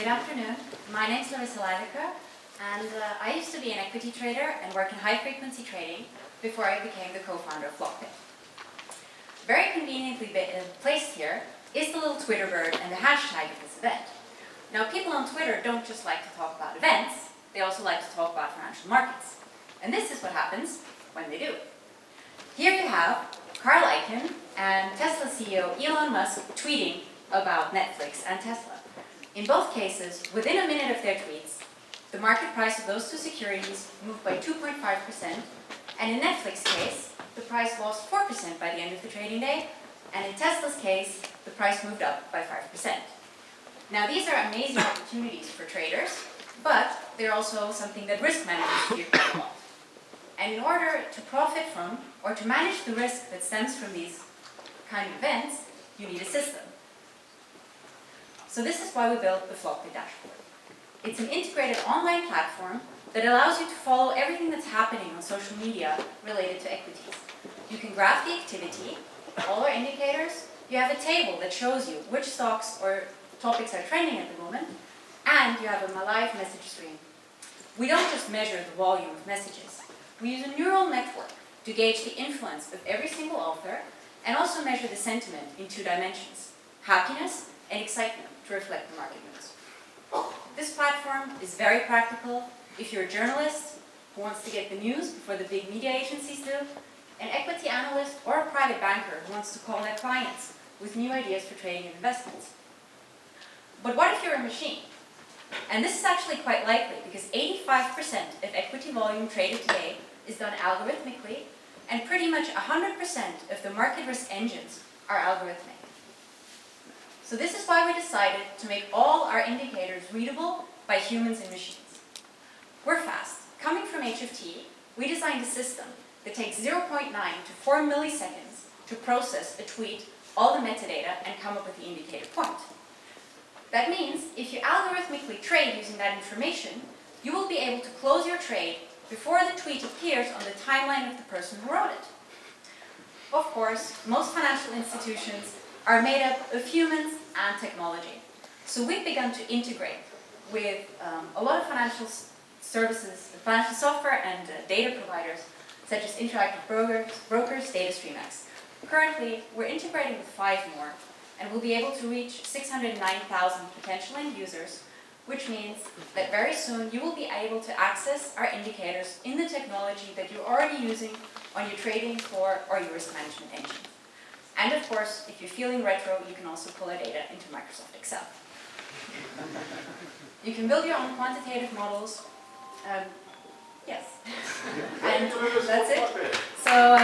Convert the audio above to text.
Good afternoon. My name is Larissa Leidecker, and I used to be an equity trader and work in high-frequency trading before I became the co-founder of Flockpit. Very conveniently placed here is the little Twitter bird and the hashtag of this event. Now, people on Twitter don't just like to talk about events, they also like to talk about financial markets. And this is what happens when they do it. Here you have Carl Icahn and Tesla CEO Elon Musk tweeting about Netflix and Tesla. In both cases, within a minute of their tweets, the market price of those two securities moved by 2.5%, and in Netflix's case, the price lost 4% by the end of the trading day, and in Tesla's case, the price moved up by 5%. Now, these are amazing opportunities for traders, but they're also something that risk managers fear quite a lot. And in order to profit from, or to manage the risk that stems from these kind of events, you need a system. So this is why we built the Flockpit Dashboard. It's an integrated online platform that allows you to follow everything that's happening on social media related to equities. You can graph the activity, all our indicators, you have a table that shows you which stocks or topics are trending at the moment, and you have a live message stream. We don't just measure the volume of messages. We use a neural network to gauge the influence of every single author and also measure the sentiment in 2 dimensions, happiness and excitement, to reflect the market moves. This platform is very practical if you're a journalist who wants to get the news before the big media agencies do, an equity analyst or a private banker who wants to call their clients with new ideas for trading and investments. But what if you're a machine? And this is actually quite likely because 85% of equity volume traded today is done algorithmically, and pretty much 100% of the market risk engines are algorithmic. So this is why we decided to make all our indicators readable by humans and machines. We're fast. Coming from HFT, we designed a system that takes 0.9 to 4 milliseconds to process a tweet, all the metadata, and come up with the indicator point. That means if you algorithmically trade using that information, you will be able to close your trade before the tweet appears on the timeline of the person who wrote it. Of course, most financial institutions are made up of humans and technology. So we've begun to integrate with a lot of financial services, financial software and data providers, such as interactive brokers, Data StreamX. Currently, we're integrating with 5 more, and we'll be able to reach 609,000 potential end users, which means that very soon you will be able to access our indicators in the technology that you're already using on your trading floor or your risk management engine. And of course, if you're feeling retro, you can also pull our data into Microsoft Excel. You can build your own quantitative models. Yes. And that's it. So